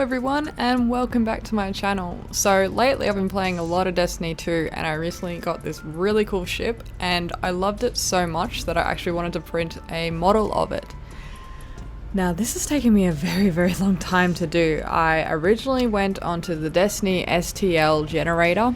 everyone and welcome back to my channel. So lately I've been playing a lot of Destiny 2 and I recently got this really cool ship and I loved it so much that I actually wanted to print a model of it. Now this has taken me a very long time to do. I originally went onto the Destiny STL generator,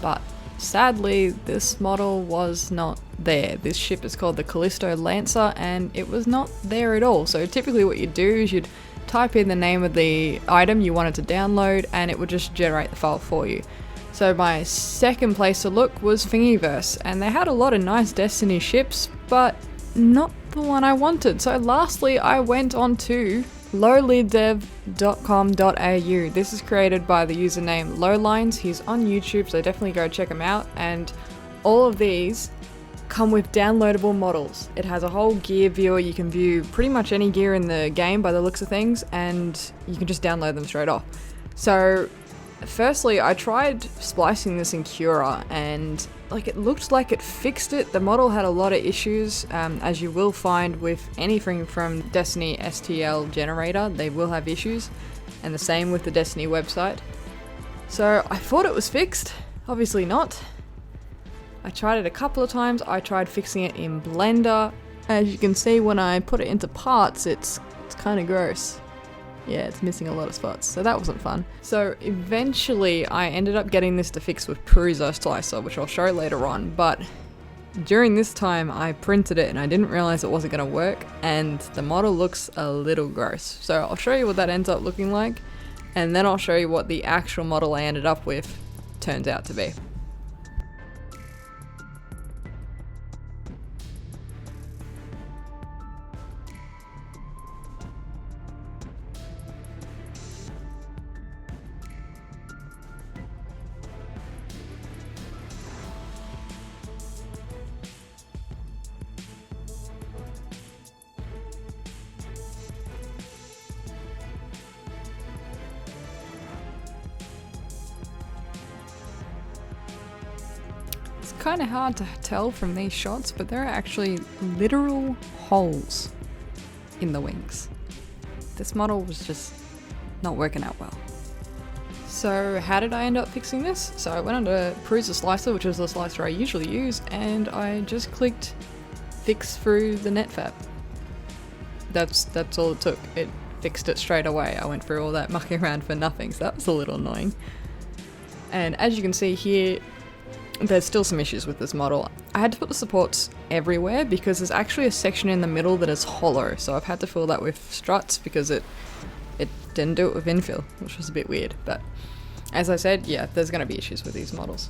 but sadly this model was not there. This ship is called the Callisto Lancer and it was not there at all. So typically what you do is you'd type in the name of the item you wanted to download and it would just generate the file for you. So my second place to look was Thingiverse and they had a lot of nice Destiny ships but not the one I wanted. So lastly I went on to lowliddev.com.au. This is created by the username Lowlines. He's on YouTube, so definitely go check him out. And all of these come with downloadable models. It has a whole gear viewer. You can view pretty much any gear in the game by the looks of things, and you can just download them straight off. So firstly, I tried splicing this in Cura and it looked like it fixed it. The model had a lot of issues, as you will find with anything from Destiny STL generator. They will have issues, and the same with the Destiny website. So I thought it was fixed. Obviously not. I tried it a couple of times. I tried fixing it in Blender. As you can see, when I put it into parts, it's kind of gross. Yeah, it's missing a lot of spots, so that wasn't fun. So eventually I ended up getting this to fix with Prusa Slicer, which I'll show later on, but during this time I printed it and I didn't realize it wasn't going to work, and the model looks a little gross. So I'll show you what that ends up looking like, and then I'll show you what the actual model I ended up with turns out to be. Kind of hard to tell from these shots, but there are actually literal holes in the wings. This model was just not working out well. So how did I end up fixing this? So I went under Prusa Slicer, which is the slicer I usually use, and I just clicked fix through the netfab. That's all it took. It fixed it straight away. I went through all that mucking around for nothing, so that was a little annoying. And as you can see here, there's still some issues with this model. I had to put the supports everywhere because there's actually a section in the middle that is hollow, so I've had to fill that with struts because it didn't do it with infill, which was a bit weird. But as I said, yeah, there's going to be issues with these models.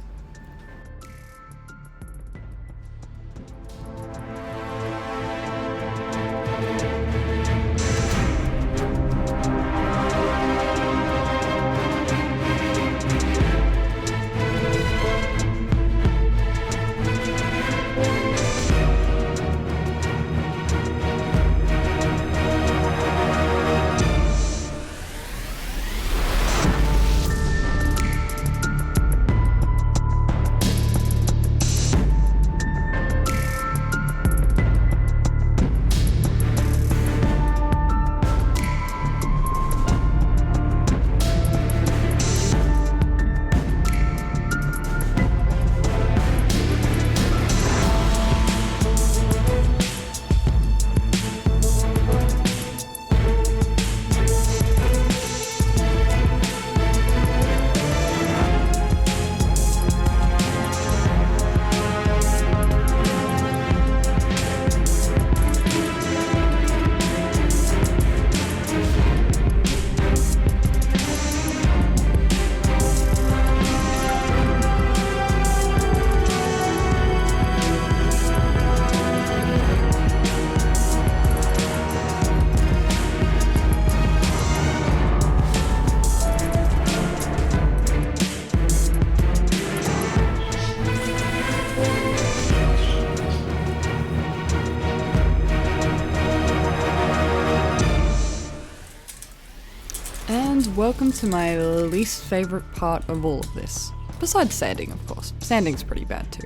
And welcome to my least favourite part of all of this. Besides sanding, of course. Sanding's pretty bad too.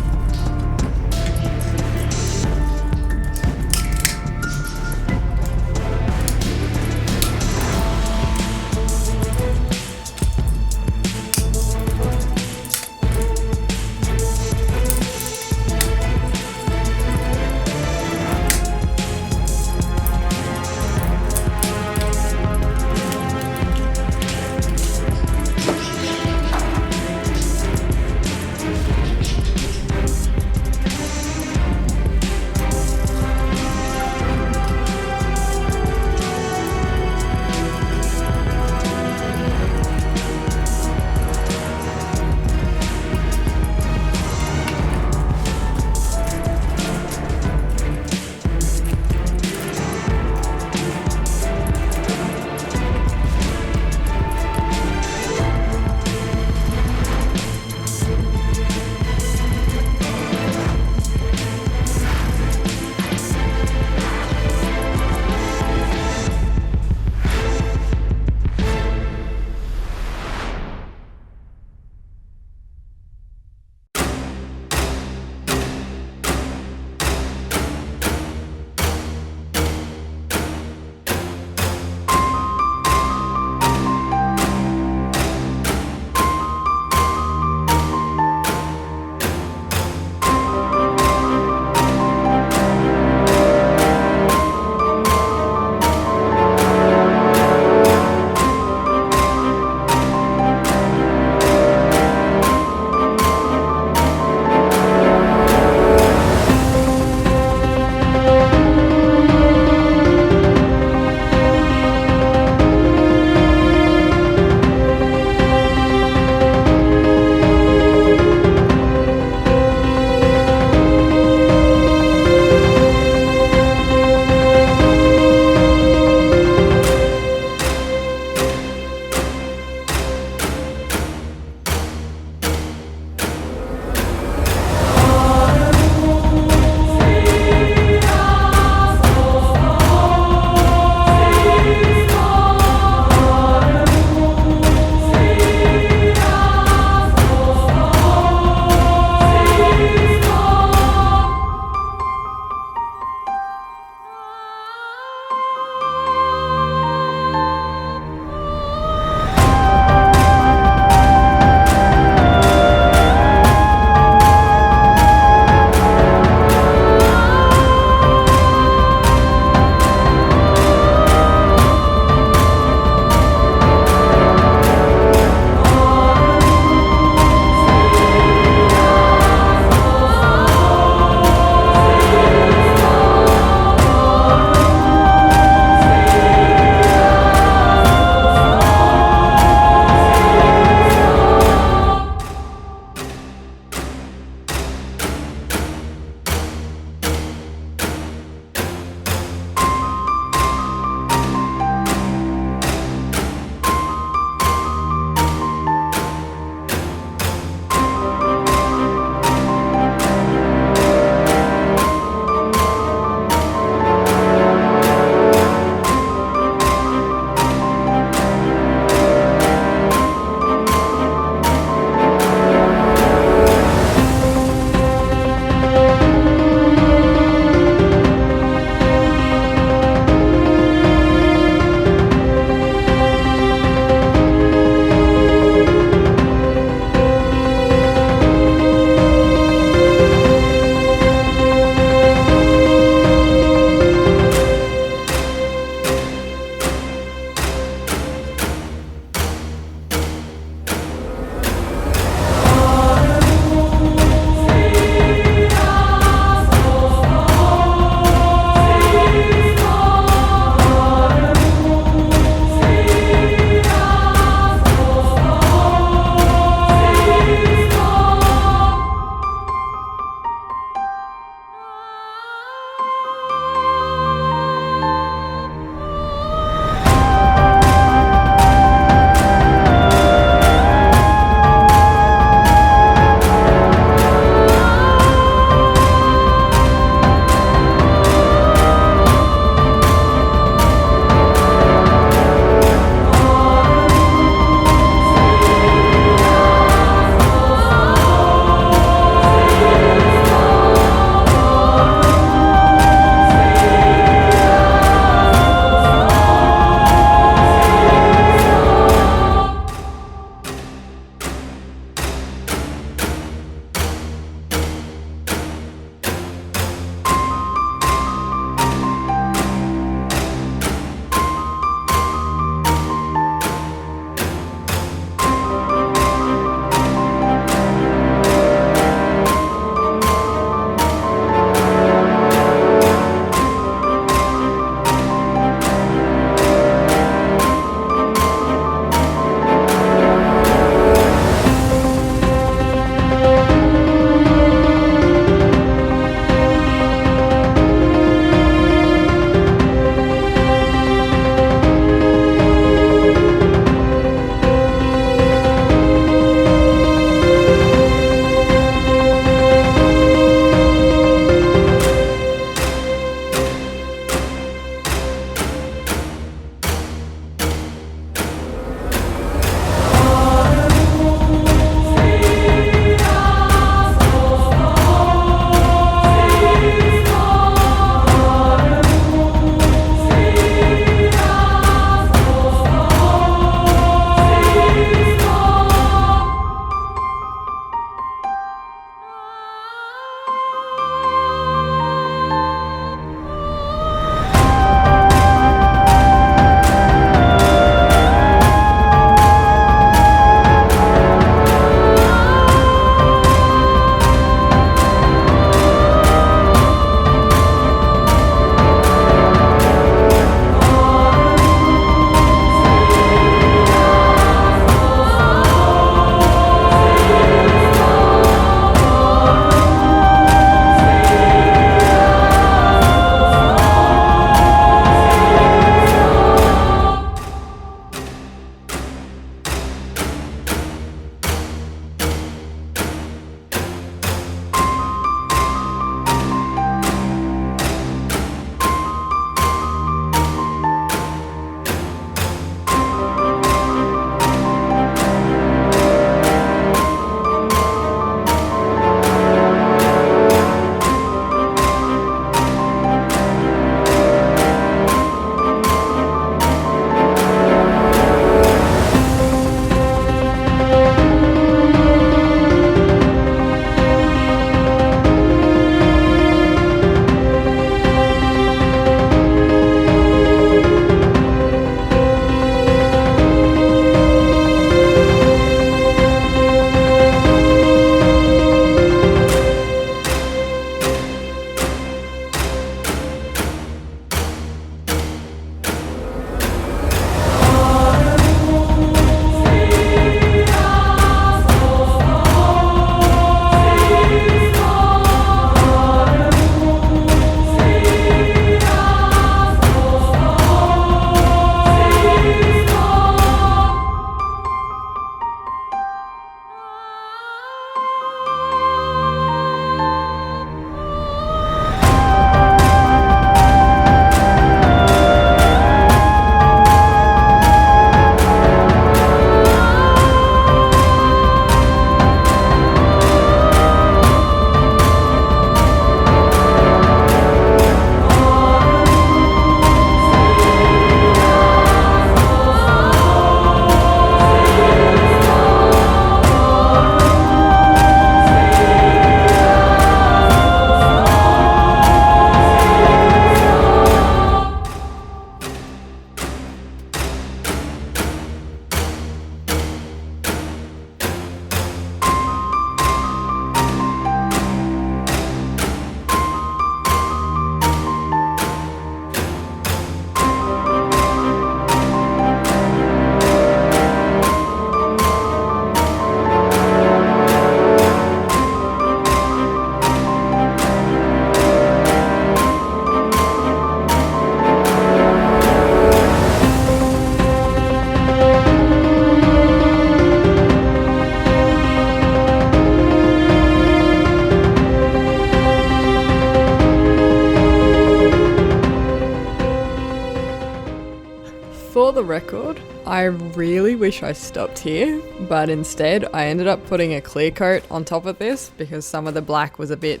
For the record, I really wish I stopped here, but instead I ended up putting a clear coat on top of this because some of the black was a bit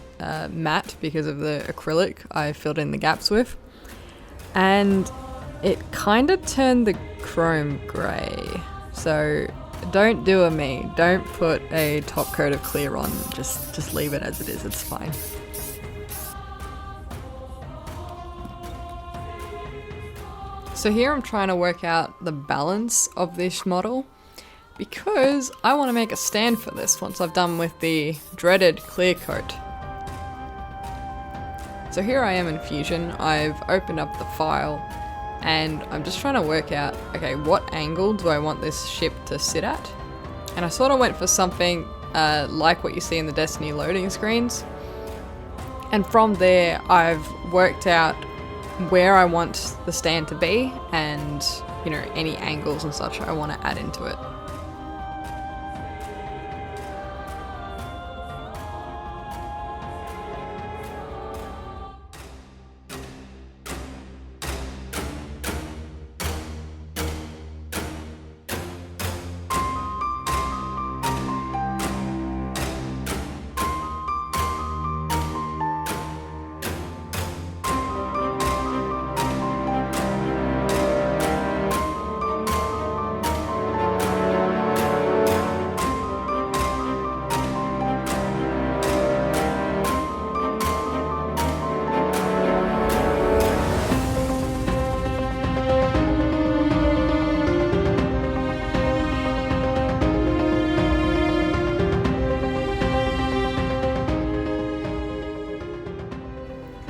matte because of the acrylic I filled in the gaps with. And it kind of turned the chrome grey. So don't do a me, don't put a top coat of clear on, just leave it as it is, it's fine. So here I'm trying to work out the balance of this model because I want to make a stand for this once I've done with the dreaded clear coat. So here I am in Fusion, I've opened up the file and I'm just trying to work out, okay, what angle do I want this ship to sit at? And I sort of went for something like what you see in the Destiny loading screens. And from there I've worked out where I want the stand to be and, you know, any angles and such I want to add into it.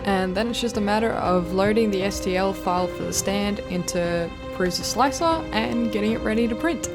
And then it's just a matter of loading the STL file for the stand into Prusa Slicer and getting it ready to print.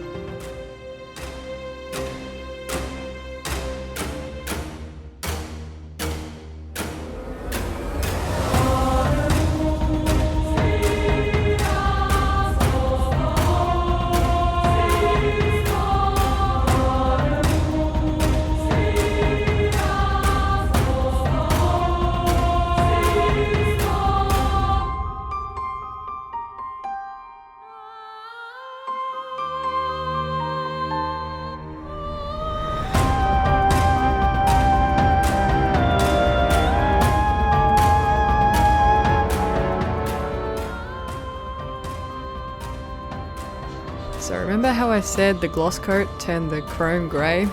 So remember how I said the gloss coat turned the chrome grey?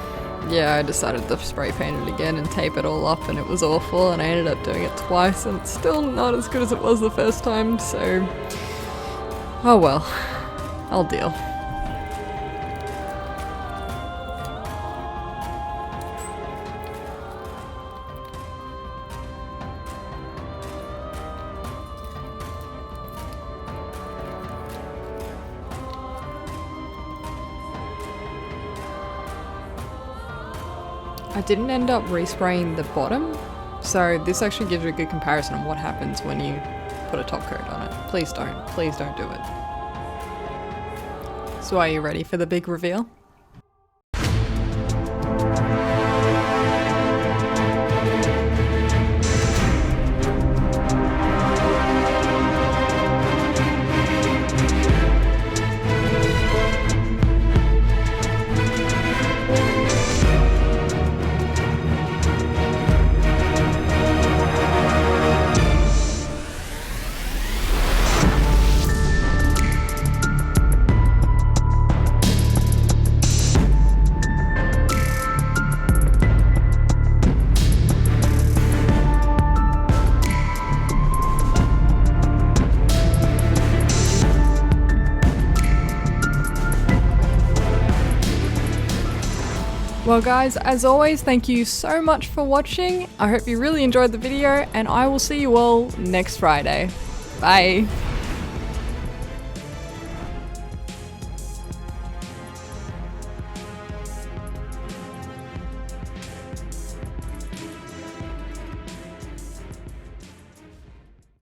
Yeah, I decided to spray paint it again and tape it all up and it was awful and I ended up doing it twice and it's still not as good as it was the first time, so oh well, I'll deal. I didn't end up respraying the bottom, so this actually gives you a good comparison on what happens when you put a top coat on it. Please don't do it. So are you ready for the big reveal? Well guys, as always, thank you so much for watching. I hope you really enjoyed the video and I will see you all next Friday. Bye!